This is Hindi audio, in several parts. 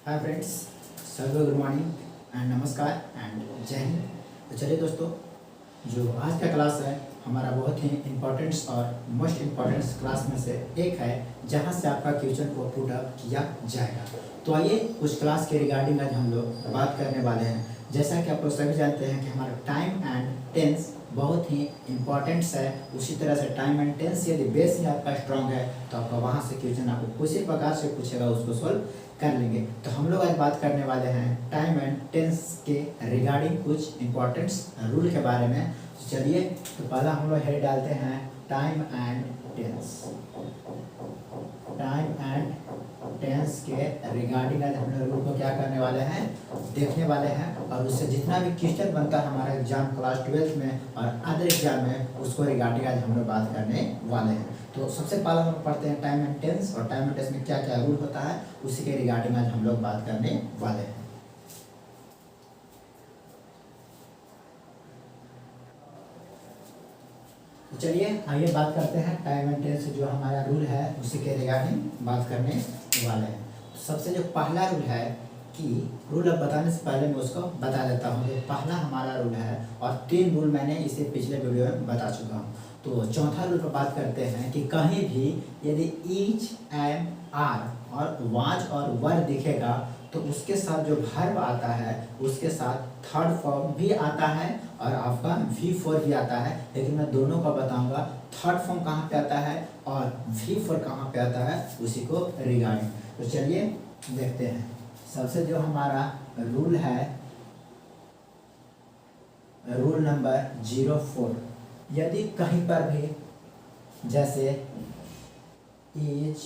हाय फ्रेंड्स, सभी गुड मॉर्निंग एंड नमस्कार एंड जय हिंद। तो चलिए दोस्तों, जो आज का क्लास है हमारा बहुत ही इम्पोर्टेंट्स और मोस्ट इम्पोर्टेंट्स क्लास में से एक है, जहां से आपका क्वेश्चन को पुट अप किया जाएगा। तो आइए कुछ क्लास के रिगार्डिंग आज हम लोग बात करने वाले हैं। जैसा कि आप लोग सभी जानते हैं कि हमारा टाइम एंड टेंस बहुत ही इम्पॉर्टेंट्स है। उसी तरह से टाइम एंड टेंस यदि बेस ही आपका स्ट्रॉन्ग है तो आपका वहाँ से क्वेश्चन आपको किसी प्रकार से पूछेगा, उसको सोल्व कर लेंगे। तो हम लोग आज बात करने वाले हैं टाइम एंड टेंस के रिगार्डिंग कुछ इम्पोर्टेंट्स रूल के बारे में। तो चलिए, तो पहला हम लोग हेड डालते हैं time and tense. Time and tense के रिगार्डिंग आज हम लोग रूल को क्या करने वाले हैं, देखने वाले हैं। और उससे जितना भी क्वेश्चन बनता है हमारा एग्जाम क्लास 12th में और अदर एग्जाम में, उसको रिगार्डिंग आज हम लोग बात करने वाले हैं। तो सबसे पहला हम लोग पढ़ते हैं टाइम एंड टेंस, और टाइम एंड टेंस में क्या क्या रूल होता है उसी के रिगार्डिंग आज हम लोग बात करने वाले हैं। तो चलिए आइए बात करते हैं टाइम एंड टेंस जो हमारा रूल है उसी के रिगार्डिंग बात करने वाले हैं। सबसे जो पहला रूल है कि रूल अब बताने से पहले मैं उसको बता देता हूँ। जो पहला हमारा रूल है, और 3 रूल मैंने इसे पिछले वीडियो में बता चुका हूँ। तो चौथा रूल पर बात करते हैं कि कहीं भी यदि ईच, एम, आर और वाज और वर दिखेगा तो उसके साथ जो वर्ब आता है उसके साथ थर्ड फॉर्म भी आता है और आपका V4 भी आता है। लेकिन मैं दोनों का बताऊंगा, थर्ड फॉर्म कहाँ पे आता है और V4 कहाँ पे आता है, उसी को रिगार्डिंग। तो चलिए देखते हैं। सबसे जो हमारा रूल है, रूल नंबर 04, यदि कहीं पर भी जैसे ईच,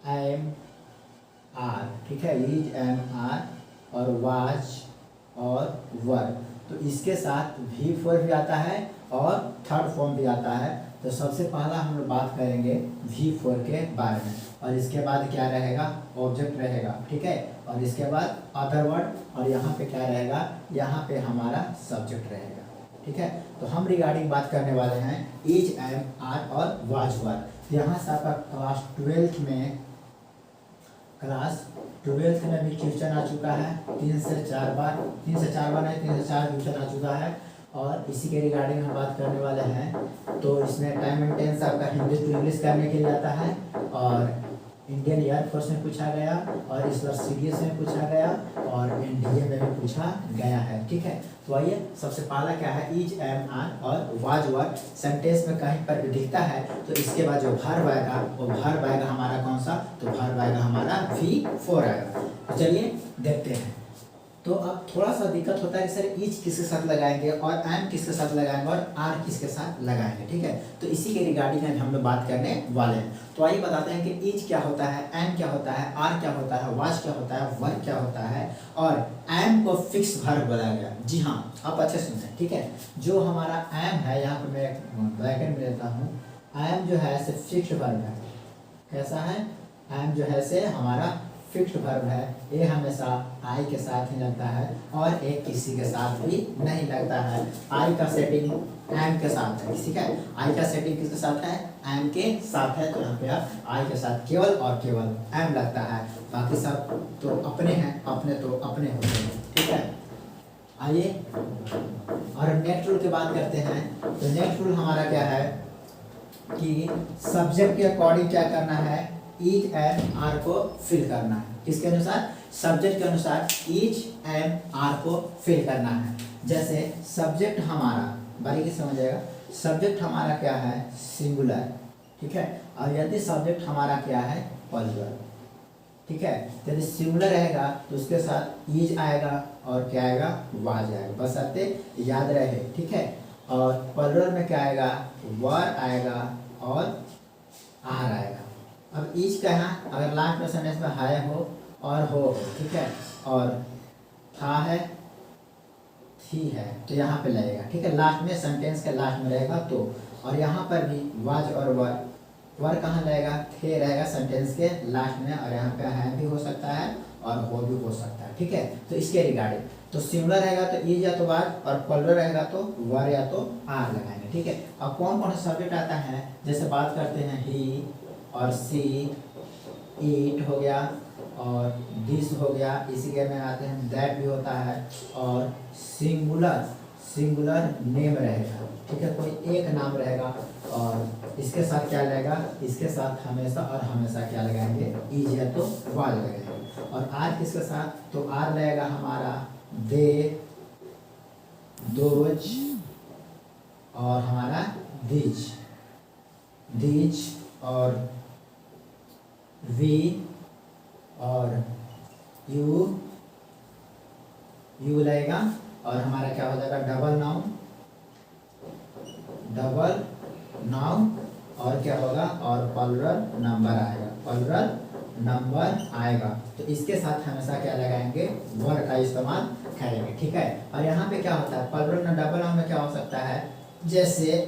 एम, आर, ठीक है, ईच, एम, आर और वाज और वर, तो इसके साथ V4 भी आता है और थर्ड फॉर्म भी आता है। तो सबसे पहला हम लोग बात करेंगे V4 के बारे में, और इसके बाद क्या रहेगा, ऑब्जेक्ट रहेगा, ठीक है। और इसके बाद अदर वर्ड, और यहाँ पे क्या रहेगा, यहाँ पे हमारा सब्जेक्ट रहेगा, ठीक है। तो हम रिगार्डिंग बात करने वाले हैं ईच, एम, आर और वाज, वर। यहाँ से आपका क्लास 12th में भी क्वेश्चन आ चुका है 3 से 4 बार, 3 से 4 बार नहीं, 3 से 4 क्वेश्चन आ चुका है। और इसी के रिगार्डिंग हम बात करने वाले हैं। तो इसमें टाइम एंड टेंस आपका हिंदी टू इंग्लिश करने के लिए आता है, और इंडियन एयरफोर्स में पूछा गया, और इस बार CDS में पूछा गया, और NDA में भी पूछा गया है, ठीक है। तो आइए, सबसे पहला क्या है, ईच, एम, आर और वाज, वर सेंटेंस में कहीं पर भी दिखता है तो इसके बाद जो वर्ब आएगा वो वर्ब आएगा हमारा कौन सा, तो वर्ब आएगा हमारा V4 आएगा। तो चलिए देखते हैं। तो अब थोड़ा सा दिक्कत होता है कि सर ईच किसके साथ लगाएंगे और एम किसके साथ लगाएंगे और आर किसके साथ लगाएंगे, ठीक है। तो इसी के रिगार्डिंग आज हम लोग बात करने वाले हैं। तो आइए बताते हैं कि ईच क्या होता है, एम क्या होता है, आर क्या होता है, वाज क्या होता है, वर क्या होता है, और एम को फिक्स वर्ब बनाया गया। जी हाँ, आप अच्छे सुनते, ठीक है। जो हमारा एम है, यहाँ पर मैं ब्रैकेट में लेता हूँ, एम जो है से फिक्स वर्ब है। कैसा है, एम जो है से हमारा फिक्स्ड वर्ब है। ये हमेशा आई के साथ ही लगता है और एक किसी के साथ भी नहीं लगता है। आई का सेटिंग एम के साथ है, ठीक है। आई का सेटिंग किसके साथ है, एम के साथ है। तो यहाँ पे आप आई के साथ केवल और केवल एम लगता है, बाकी सब तो अपने हैं, अपने तो अपने होते हैं, ठीक है। आइए और नेक्स्ट रूल की बात करते हैं। तो नेक्स्ट रूल हमारा क्या है कि सब्जेक्ट के अकॉर्डिंग क्या करना है, ईच, एम, आर को फिल करना है। किसके अनुसार, सब्जेक्ट के अनुसार ईच, एम, आर को फिल करना है। जैसे सब्जेक्ट हमारा, बारीकी से समझिएगा, सब्जेक्ट हमारा क्या है, सिंगुलर, ठीक है। और यदि सब्जेक्ट हमारा क्या है, प्लूरल, ठीक है। यदि सिंगुलर रहेगा तो उसके साथ ईच आएगा और क्या आएगा, वाज आएगा, बस आते याद रहे, ठीक है। और प्लूरल में क्या आएगा, वर आएगा और आर आएगा। अब ईच का है, अगर लास्ट में सेंटेंस में है हो और हो, ठीक है, और था है, थी है, तो यहाँ पे लगेगा, ठीक है। लास्ट में, सेंटेंस के लास्ट में रहेगा तो। और यहाँ पर भी वाज और वर कहाँ लगेगा, थे रहेगा सेंटेंस के लास्ट में, और यहाँ पे है भी हो सकता है और हो भी हो सकता है, ठीक है। तो इसके रिगार्डिंग तो सिंगुलर रहेगा तो ईज या तो वाज, और प्लूरल रहेगा तो वर या तो आर लगाएंगे, ठीक है। अब कौन कौन सा सब्जेक्ट आता है, जैसे बात करते हैं ही और सी, ईट हो गया, और दिस हो गया, इसी के में आते हैं दैट भी होता है, और सिंगुलर नेम रहेगा, ठीक है, कोई एक नाम रहेगा, और इसके साथ क्या लगेगा, इसके साथ हमेशा और हमेशा क्या लगाएंगे, इज या तो वाज लगाएंगे। और आर किसके साथ, तो आर लगेगा हमारा दे, दोज, और हमारा दीज, और वी, और यू लगेगा, और हमारा क्या हो जाएगा, डबल नाउन, और क्या होगा, और प्लुरल नंबर आएगा। तो इसके साथ हमेशा क्या लगाएंगे, वर का इस्तेमाल करेंगे, ठीक है। और यहाँ पे क्या होता है, प्लुरल डबल नाउन में क्या हो सकता है, जैसे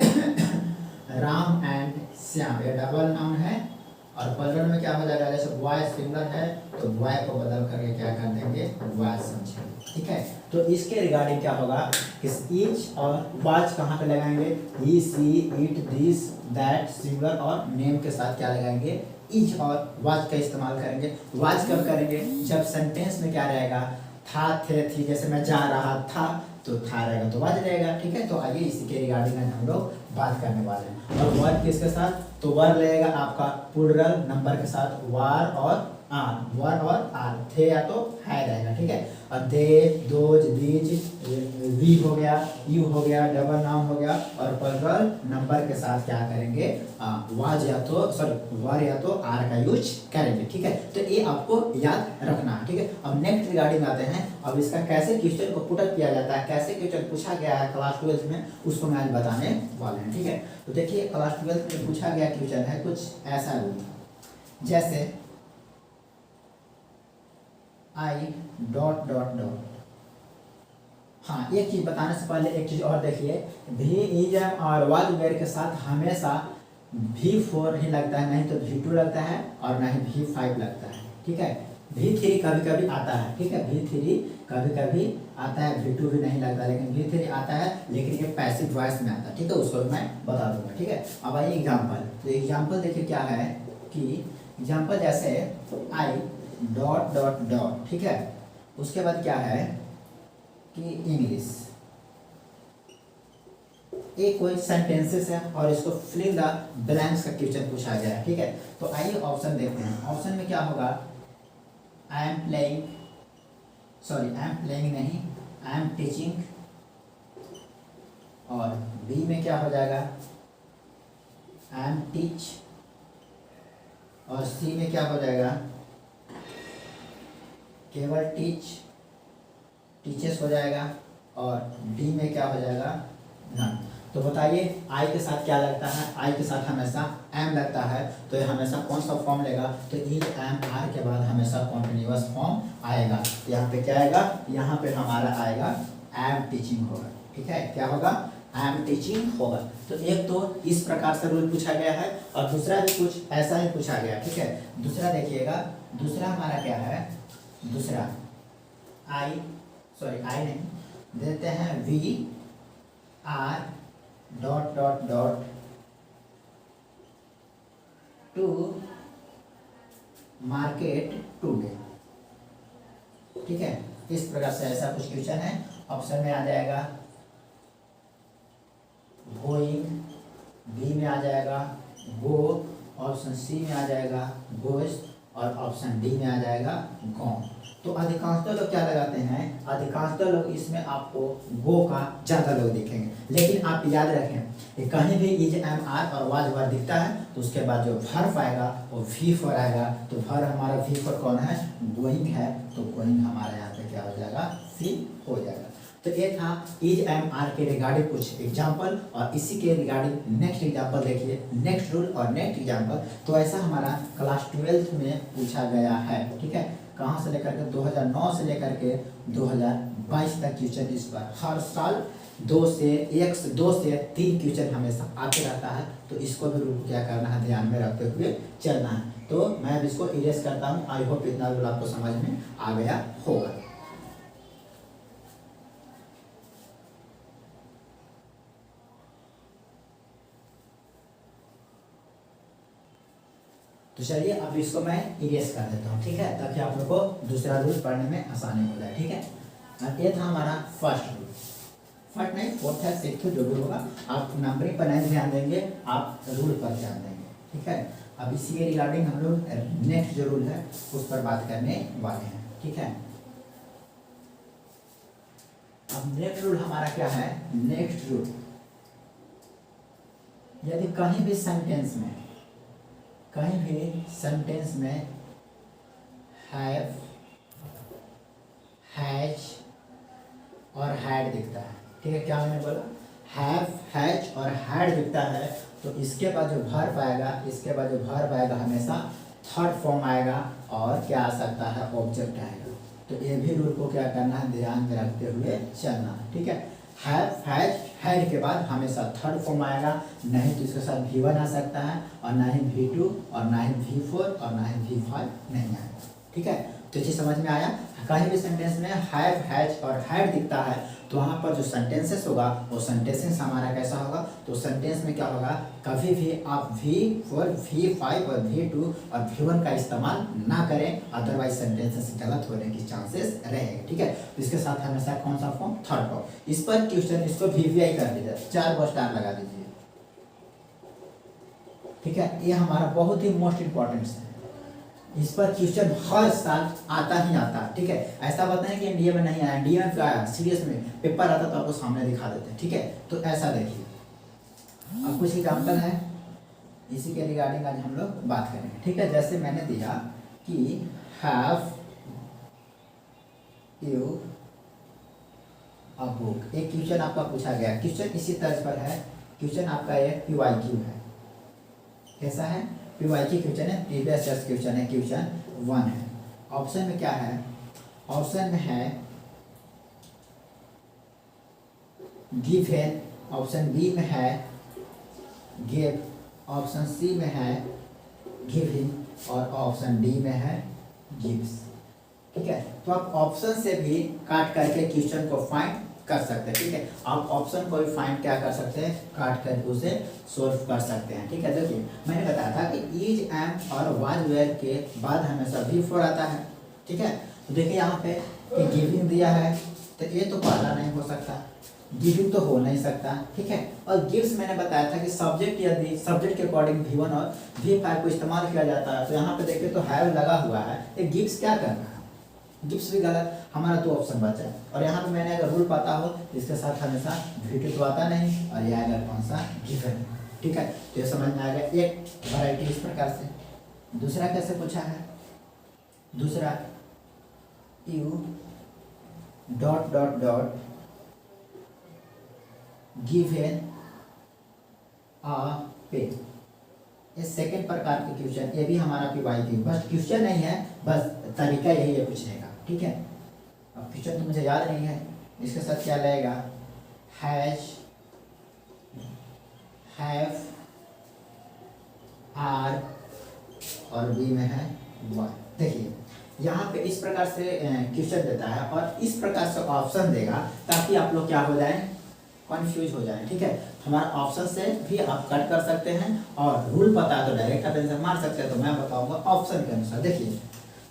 राम एंड श्याम, ये डबल नाउन है, और प्लुरल में क्या हो जाएगा, जैसे बॉय सिंगुलर है तो बॉय को बदल करके क्या कर देंगे, बॉय समझेंगे, ठीक है। तो इसके रिगार्डिंग क्या होगा, इस ईच और वाज कहाँ पे लगाएंगे, ही, सी, इट, दिस, दैट, सिंगुलर, और नेम के साथ क्या लगाएंगे, ईच और वाज का इस्तेमाल करेंगे। वाज कब करेंगे, जब सेंटेंस में क्या रहेगा, था, थे, थी, जैसे मैं जा रहा था तो था रहेगा तो वाज रहेगा, ठीक है। तो आइए इसी के रिगार्डिंग में हम लोग बात करने वाले हैं। और वर्ड किसके साथ, तो वर्ड रहेगा आपका प्लुरल नंबर के साथ, वर और आर, थे या तो है रहेगा, ठीक है। और दे, दोज, दीज, वी हो गया, यू हो गया, डबल नाउन हो गया, और प्लुरल नंबर के साथ क्या करेंगे, वाज या तो वर या तो आर का यूज करेंगे, ठीक है। तो ये आपको याद रखना है, ठीक है। अब नेक्स्ट रिगार्डिंग आते हैं, अब इसका कैसे क्वेश्चन को पुटअप किया जाता है, कैसे क्वेश्चन पूछा गया है क्लास 12 में, उसको मैं आज बताने वाले हैं, ठीक है। तो देखिए क्लास 12 में पूछा गया क्वेश्चन है कुछ ऐसा, जैसे आई डॉट डॉट डॉट। हाँ, एक चीज बताने से पहले एक चीज और देखिए, भी, इज, एम और वाज वगैरह के साथ हमेशा V4 ही लगता है, नहीं तो V2 लगता है, और नहीं V5 लगता है, ठीक है। V3 कभी कभी आता है, ठीक है, V3 कभी कभी आता है, V2 भी नहीं लगता, लेकिन V3 आता है, लेकिन ये पैसिव वॉइस में आता है, ठीक है, उसको मैं बता दूंगा, ठीक है। अब आइए एग्जाम्पल, तो एग्जाम्पल देखिए क्या है कि एग्जाम्पल जैसे आई डॉट डॉट डॉट, ठीक है, उसके बाद क्या है कि इंग्लिश, एक कोई सेंटेंसेस है और इसको फिल द ब्लैंक्स का क्वेश्चन पूछा गया है, ठीक है। तो आइए ऑप्शन देखते हैं, ऑप्शन में क्या होगा, आई एम प्लेइंग नहीं, आई एम टीचिंग, और बी में क्या हो जाएगा, आई एम टीच, और सी में क्या हो जाएगा, केवल टीचर्स हो जाएगा, और डी में क्या हो जाएगा, नन। तो बताइए आई के साथ क्या लगता है, आई के साथ हमेशा एम लगता है, तो ये हमेशा कौन सा फॉर्म लेगा, तो इज, एम, आर के बाद हमेशा कॉन्टिन्यूअस फॉर्म आएगा। यहाँ पे क्या आएगा, यहाँ पे हमारा आएगा एम टीचिंग होगा, ठीक है, क्या होगा, एम टीचिंग होगा। तो एक तो इस प्रकार से रूल पूछा गया है, और दूसरा भी कुछ ऐसा ही पूछा गया, ठीक है। दूसरा देखिएगा, दूसरा हमारा क्या है, दूसरा आई नहीं, देते हैं we are dot dot dot to market today, ठीक है। इस प्रकार से ऐसा कुछ क्वेश्चन है। ऑप्शन में आ जाएगा गोइंग, बी में आ जाएगा गो, ऑप्शन सी में आ जाएगा गोइज, और ऑप्शन डी में आ जाएगा गॉन। तो अधिकांशतः लोग क्या लगाते हैं, अधिकांशतः लोग इसमें आपको गो का ज़्यादा लोग देखेंगे, लेकिन आप याद रखें कि कहीं भी इज, एम, आर और वाज वर दिखता है तो उसके बाद जो वर्ब आएगा वो V4 आएगा। तो वर्ब हमारा V4 कौन है, गोइंग है, तो गोइंग हमारा यहाँ पे क्या हो जाएगा, सी हो जाएगा। तो ये था इज, एम, आर के रिगार्डिंग कुछ एग्जाम्पल, और इसी के रिगार्डिंग नेक्स्ट एग्जाम्पल देखिए, नेक्स्ट रूल और नेक्स्ट एग्जाम्पल। तो ऐसा हमारा क्लास 12 में पूछा गया है, ठीक है। कहाँ से लेकर के 2009 से लेकर के 2022 तक क्वेश्चन इस पर हर साल 2 से 3 क्वेश्चन हमेशा आते रहता है। तो इसको भी रूल क्या करना है, ध्यान में रखते हुए चलना है। तो मैं अब इसको इरेज करता हूँ। आई होप इतना रूल आपको समझ में आ गया होगा। तो चलिए अब इसको मैं इरेज कर देता हूँ, ठीक है, ताकि आप लोग को दूसरा रूल पढ़ने में आसानी हो जाए, ठीक है। और ये था हमारा फर्स्ट रूल, फर्स्ट नहीं फोर्थ है, सिक्स जो भी होगा आप नंबरिंग पर नहीं ध्यान देंगे, आप रूल पर ध्यान देंगे, ठीक है। अब इसी के रिगार्डिंग हम लोग नेक्स्ट जो रूल है उस पर बात करने वाले हैं, ठीक है। अब नेक्स्ट रूल हमारा क्या है, नेक्स्ट रूल, यदि कहीं भी सेंटेंस में हैव, हैज और हैड दिखता है, ठीक है, क्या मैंने बोला, हैव, हैज और हैड दिखता है, तो इसके बाद जो वर्ब आएगा हमेशा थर्ड फॉर्म आएगा, और क्या आ सकता है, ऑब्जेक्ट आएगा। तो ये भी रूल को क्या करना है, ध्यान में रखते हुए चलना है, ठीक है। हैव, हैज, हैड के बाद हमेशा थर्ड फॉर्म आएगा, नहीं तो इसके साथ V1 आ सकता है, और ना ही V2 और ना ही V4 और ना ही V5 नहीं आएगा, ठीक है। तो चीज़ समझ में आया। कहीं भी सेंटेंस में हैव, हैज और हैड दिखता है तो वहाँ पर जो सेंटेंसेस होगा वो सेंटेंसेस हमारा कैसा होगा, तो सेंटेंस में क्या होगा, कभी भी आप V4, V5 और V2 और V1 का इस्तेमाल ना करें, अदरवाइज सेंटेंसेस गलत होने की चांसेस रहेंगे, ठीक है। तो इसके साथ हमेशा कौन सा फॉर्म, थर्ड फॉर्म। इस पर क्वेश्चन, इसको VVI कर दीजिए, 4 को स्टार लगा दीजिए, ठीक है। ये हमारा बहुत ही मोस्ट इंपॉर्टेंट है, इस पर क्वेश्चन हर साल आता ही आता है, ठीक है। ऐसा बात नहीं कि इंडिया में नहीं आया, इंडिया में आया, सीरियस में पेपर आता तो आपको सामने दिखा देते हैं, ठीक है। तो ऐसा देखिए, अब कुछ एग्जाम्पल है, इसी के रिगार्डिंग आज हम लोग बात करेंगे, ठीक है। जैसे मैंने दिया कि हैव यू अ बुक, एक क्वेश्चन आपका पूछा गया, क्वेश्चन इसी तर्ज पर है, क्वेश्चन आपका ये PYQ है, कैसा है, PYQ क्वेश्चन है, प्रीवियस ईयर क्वेश्चन है, क्वेश्चन 1 है। ऑप्शन में क्या है, ऑप्शन में है गिवन, ऑप्शन बी में है गिव, ऑप्शन सी में है गिविंग और ऑप्शन डी में है गिव्स, ठीक है। तो आप ऑप्शन से भी काट करके क्वेश्चन को फाइंड कर सकते हैं, ठीक है। आप ऑप्शन को भी फाइंड क्या कर सकते हैं, काट करके उसे सोल्व कर सकते हैं, ठीक है। देखिए मैंने बताया था कि इज, एम और वाज, वेयर के बाद हमेशा V4 आता है, ठीक है। तो देखिए यहाँ पे कि गिविंग दिया है, तो ये तो पहला नहीं हो सकता, गिविंग तो हो नहीं सकता, ठीक है। और गिव्स मैंने बताया था कि सब्जेक्ट, यदि सब्जेक्ट के अकॉर्डिंग V1 और V5 को इस्तेमाल किया जाता है, तो यहाँ पे देखिए तो हैव लगा हुआ है, ये गिव्स क्या कर रहा है, गिव्स भी गलत, हमारा 2 ऑप्शन बचा है। और यहाँ पे मैंने अगर रूल पता हो इसके साथ हमेशा V2 तो आता नहीं, और यह आएगा कौन सा, गिवन, ठीक है। तो ये समझ में आ गया एक वैरायटी इस प्रकार से। दूसरा कैसे पूछा है, दूसरा you dot dot dot given a pen, ये सेकेंड प्रकार के क्वेश्चन, ये भी हमारा PYQ, बस क्वेश्चन नहीं है, बस तरीका यही है पूछने का, ठीक है। अब क्वेश्चन तो मुझे याद नहीं है, इसके साथ क्या लगेगा, हैज, हैव, आर और बी में है वन। देखिए यहाँ पे इस प्रकार से क्वेश्चन देता है और इस प्रकार से ऑप्शन देगा ताकि आप लोग क्या हो जाए, कंफ्यूज हो जाए, ठीक है। हमारा ऑप्शन से भी आप कट कर सकते हैं, और रूल पता है तो डायरेक्ट आप आंसर मार सकते हैं। तो मैं बताऊंगा ऑप्शन के अनुसार। देखिए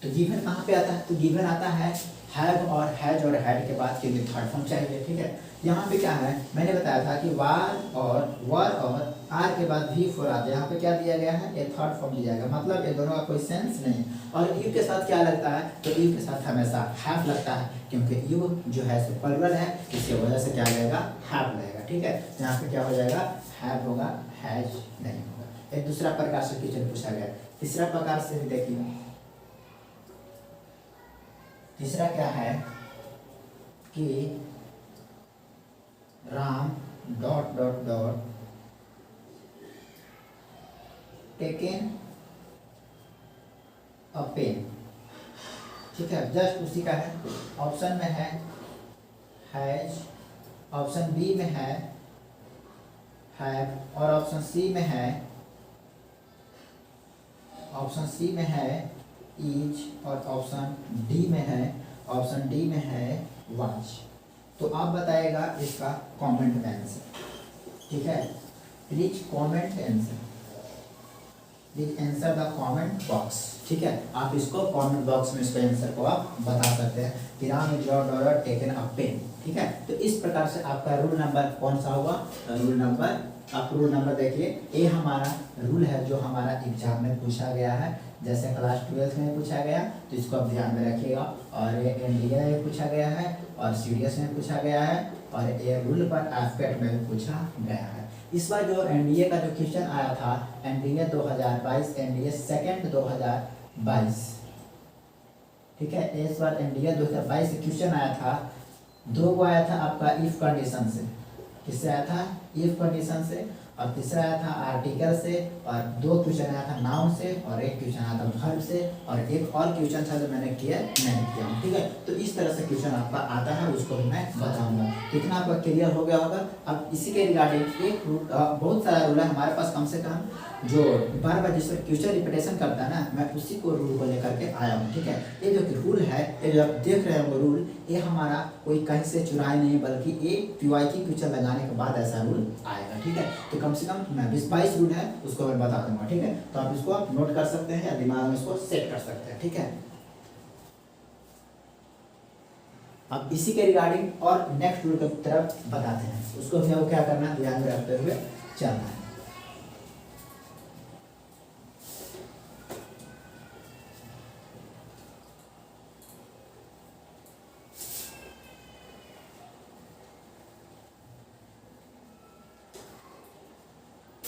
तो गिवन कहाँ पे आता है, तो गिवन आता है हैव और हैज और हैड के बाद के लिए थर्ड फॉर्म चाहिए, ठीक है। यहाँ पे क्या है, मैंने बताया था कि वर और आर के बाद V4 आता है, यहाँ पे क्या दिया गया है, ये थर्ड फॉर्म दिया गया, मतलब ये दोनों का कोई सेंस नहीं। और यू के साथ क्या लगता है, तो यू के साथ हमेशा हैव लगता है, क्योंकि यू जो है प्लुरल है, इसकी वजह से क्या लगेगा, हैव लगेगा, ठीक है। यहाँ पे क्या हो जाएगा, हैव होगा, हैज नहीं होगा। एक दूसरा प्रकार से क्वेश्चन पूछा गया। तीसरा प्रकार से भी देखिए, तीसरा क्या है कि Ram dot dot dot taken a pen, ठीक है, जस्ट उसी का है। ऑप्शन में है हैज, ऑप्शन बी में है हैव और ऑप्शन सी में है, ऑप्शन सी में है इज और ऑप्शन डी में है, ऑप्शन डी में है वाच। तो आप बताएगा इसका कमेंट में आंसर, ठीक है, please comment answer. Please answer the comment box. ठीक है, आप इसको कमेंट बॉक्स में इसके आंसर को आप बता सकते हैं। Pyramid dollar taken a pen. ठीक है, तो इस प्रकार से आपका रूल नंबर कौन सा होगा, रूल नंबर, आप रूल नंबर देखिए, ये हमारा रूल है जो हमारा एग्जाम में पूछा गया है। जैसे क्लास 12 में पूछा गया तो इसको आप ध्यान में रखिएगा, और ये एनडीए में पूछा गया है, और सीडीएस में पूछा गया है, और ये रूल पर एफकेट में भी पूछा गया है। इस बार जो एनडीए का जो क्वेश्चन आया था, एनडीए 2022, एनडीए सेकेंड 2022, ठीक है, इस बार एनडीए 2022 से क्वेश्चन आया था, 2 को आया था आपका इफ कंडीशन से, किससे आया था, इफ कंडीशन से, और तीसरा आया था आर्टिकल से, और 2 क्वेश्चन आया था नाउन से, और 1 क्वेश्चन आया था वर्ब से, और एक और क्वेश्चन था जो मैंने किया नहीं किया हूँ। ठीक है, तो इस तरह से क्वेश्चन आपका आता है, उसको भी मैं बताऊंगा। कितना आपका क्लियर हो गया होगा। अब इसी के रिगार्डिंग एक रूल, बहुत सारा रूल है हमारे पास, कम से कम जो बार बार जिस पर क्वेश्चन रिपीटेशन करता है ना, मैं उसी को रूल को लेकर के आया हूँ। ठीक है, ये जो रूल है, ये जो आप देख रहे हैं वो रूल, ये हमारा कोई कहीं से चुराए नहीं, बल्कि ये पीवाईक्यू क्वेश्चन लगाने के बाद ऐसा रूल आएगा। ठीक है, तो कम से कम 20-22 रूल है, उसको मैं बता दूंगा। ठीक है, तो आप इसको आप नोट कर सकते हैं या दिमाग में इसको सेट कर सकते हैं। ठीक है, अब इसी के रिगार्डिंग और नेक्स्ट रूल की तरफ बताते हैं, उसको भी क्या करना, ध्यान में रखते हुए चलना है।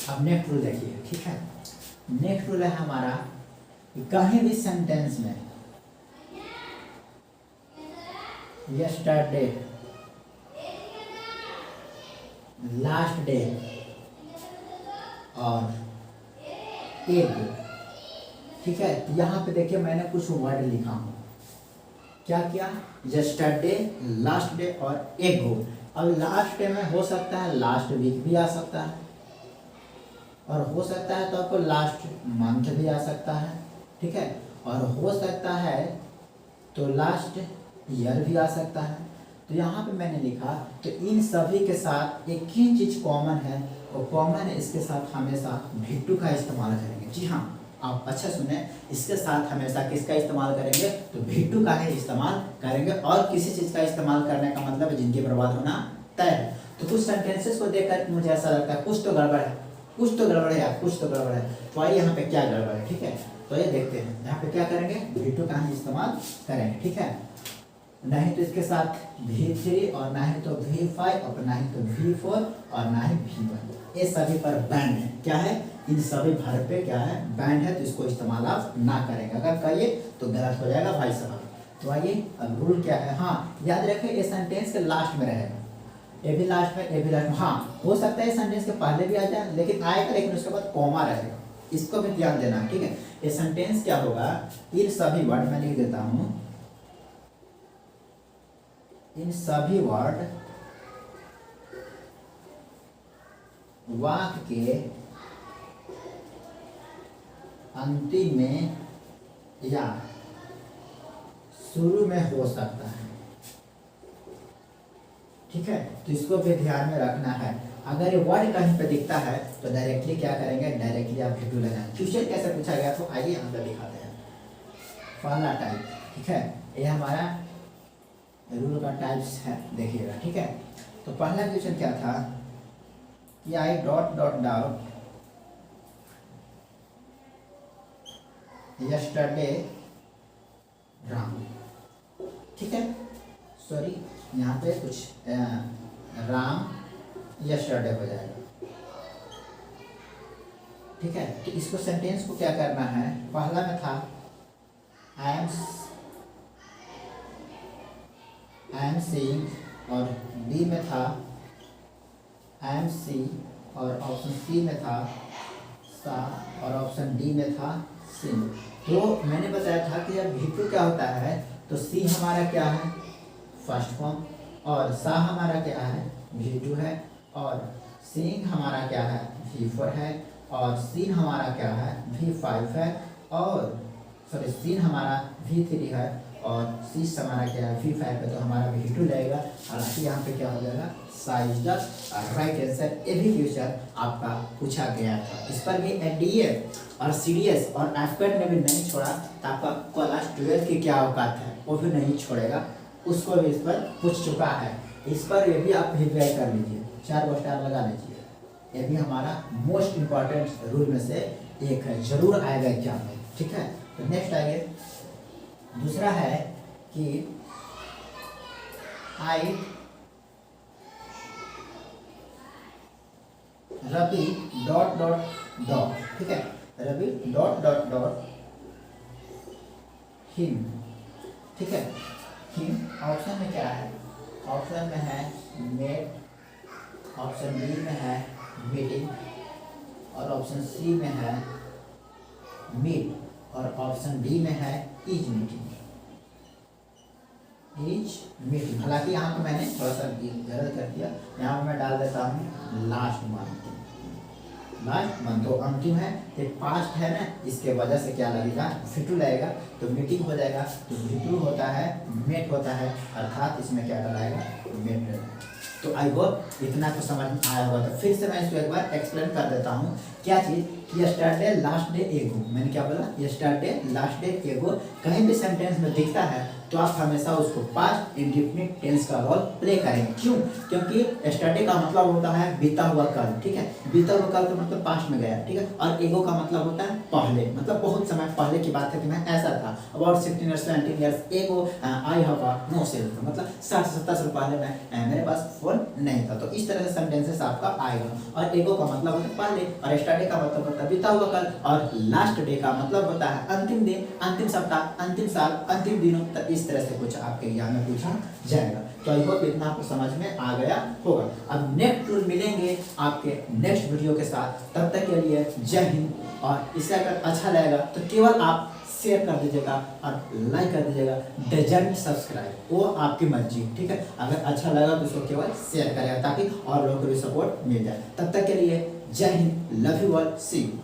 अब नेक्स्ट रूल देखिए। ठीक है, नेक्स्ट रूल है हमारा, कहीं भी सेंटेंस में यस्टरडे, लास्ट डे और एग। ठीक है, यहाँ पे देखिए मैंने कुछ वर्ड लिखा हूँ, क्या किया, यस्टरडे, लास्ट डे और एगो। अब लास्ट डे में हो सकता है लास्ट वीक भी आ सकता है, और हो सकता है तो आपको लास्ट मंथ भी आ सकता है। ठीक है, और हो सकता है तो लास्ट ईयर भी आ सकता है। तो यहाँ पे मैंने लिखा, तो इन सभी के साथ एक ही चीज़ कॉमन है, और कॉमन है इसके साथ हमेशा भी2 का इस्तेमाल करेंगे। जी हाँ, आप अच्छा सुने, इसके साथ हमेशा किसका इस्तेमाल करेंगे, तो भी2 का ही इस्तेमाल करेंगे, और किसी चीज़ का इस्तेमाल करने का मतलब है जिनकी बर्बाद होना तय है। तो कुछ सेंटेंसेस को देखकर मुझे ऐसा लगता है कुछ तो गड़बड़ है, कुछ तो गड़बड़ है यार, कुछ तो गड़बड़ है। तो आइए यहाँ पे क्या गड़बड़ है। ठीक है, तो ये देखते हैं, यहाँ पे क्या करेंगे, भी2 का ही इस्तेमाल करेंगे। ठीक है, नहीं तो इसके साथ V3, और ना ही तो V5, और ना ही तो V4, और ना ही V1, ये सभी पर बैंड है। क्या है, इन सभी भर पे क्या है, बैंड है, तो इसको इस्तेमाल आप ना करेंगे। अगर करिए तो गलत हो जाएगा भाई साहब। तो आइए, अब रूल क्या है, हाँ याद रखें, ये सेंटेंस के लास्ट में रहेगा, ये भी लास्ट में, ये भी लास्ट में। हाँ, हो सकता है सेंटेंस के पहले भी आ जाए, लेकिन आएगा, लेकिन उसके बाद कॉमा रहेगा, इसको भी ध्यान देना है। ठीक है, ये सेंटेंस क्या होगा, इन सभी वर्ड में लिख देता हूँ, इन सभी वर्ड वाक्य के अंतिम में या शुरू में हो सकता है। ठीक है, तो इसको भी ध्यान में रखना है। अगर ये वर्ड कहीं पे दिखता है तो डायरेक्टली क्या करेंगे, डायरेक्टली आप भी2 लगाएं। क्वेश्चन कैसे पूछा गया, तो आइए हम लोग दिखाते हैं। पहला टाइप, ठीक है, ये हमारा रूल का टाइप्स है, देखिएगा। ठीक है, तो पहला क्वेश्चन क्या था कि I dot dot doubt yesterday Ram. ठीक है, सॉरी यहाँ पे कुछ राम यस्टरडे हो जाएगा। ठीक है, तो इसको सेंटेंस को क्या करना है, पहला में था आई एम सीइंग, और बी में था आई एम सी, और ऑप्शन सी में था सा, और ऑप्शन डी में था सिंग। तो मैंने बताया था कि जब भी2 क्या होता है, तो सी हमारा क्या है, फर्स्ट फॉर्म, और सा हमारा क्या है, भी2 है, और सिंग हमारा क्या है, भी4 है, और सीन हमारा क्या है, भी5 है, और सॉरी सीन हमारा भी3 है, और सी हमारा क्या है, भी5 है, तो हमारा भी2 लगेगा। हालांकि यहाँ पे क्या हो जाएगा, साइज द राइट आंसर। ये भी क्वेश्चन आपका पूछा गया था, इस पर भी एनडीए और सीडीएस और एफकेट ने भी नहीं छोड़ा तो आपका क्लास 12 की क्या औकात है वो भी नहीं छोड़ेगा, उसको भी इस पर पूछ चुका है। इस पर ये भी आप वेरीफाई कर लीजिए, 4 स्टार लगा लीजिए। ये भी हमारा मोस्ट इम्पॉर्टेंट रूल में से एक है, जरूर आएगा एग्जाम में, ठीक है। तो नेक्स्ट आइए, दूसरा है कि I Ravi dot dot dot, ठीक है, Ravi dot dot dot him, ठीक है। हिम ऑप्शन में क्या है, ऑप्शन में है मेट, ऑप्शन बी में है मीटिंग और ऑप्शन सी में है मीट और ऑप्शन डी में है इज मीटिंग, इज मीटिंग। हालांकि यहाँ पे मैंने थोड़ा सा गलत कर दिया, यहाँ पे मैं डाल देता हूँ लास्ट मंथ, लास्ट मंथ तो अंतिम है, ये पास्ट है ना, इसके वजह से क्या लगेगा, फिटू लगेगा, तो मीटिंग हो जाएगा। तो फिटू होता है मेट होता है, अर्थात इसमें क्या डलाएगा, मेट डलाएगा। तो आई होप इतना तो समझ में आया होगा। तो फिर से मैं इसको एक बार एक्सप्लेन कर देता हूँ, क्या चीज़, यस्टरडे लास्ट डे एगो, मैंने क्या बोला, यस्टरडे लास्ट डे एगो कहीं भी सेंटेंस में दिखता है तो आप हमेशा उसको पास्ट इंडेफिनिट टेंस का रोल प्ले करेंगे। क्यों, क्योंकि यस्टरडे का मतलब होता है बीता हुआ कल, ठीक है, बीता हुआ कल का मतलब पास्ट में गया, ठीक है। और एगो का मतलब होता है पहले, मतलब बहुत समय पहले की बात है कि मैं ऐसा था, about 16 years 17 years ago I have no cell, मतलब 60 से 70 साल पहले मैं मेरे पास फोन नहीं था। तो इस तरह से सेंटेंसेस आपका आएगा। और एगो का मतलब होता है पहले, और यस्टरडे का मतलब होता है बीता हुआ कल, और लास्ट डे का मतलब होता है अंतिम दिन, अंतिम सप्ताह, अंतिम साल, अंतिम दिनों। तो इस तरह से कुछ आपके एग्जाम में पूछा जाएगा। तो आई होप इतना आपको समझ में आ गया होगा। अब नेक्स्ट टूल मिलेंगे आपके नेक्स्ट वीडियो के साथ, तब तक के लिए जय हिंद। और इसे अगर अच्छा लगेगा तो केवल आप शेयर कर दीजिएगा और लाइक कर दीजिएगा, डजंट सब्सक्राइब, वो आपकी मर्जी, ठीक है। अगर अच्छा लगा तो उसको केवल शेयर करेगा ताकि और लोगों को भी सपोर्ट मिल जाए। तब तक के लिए Jai Hind, love you all, see you.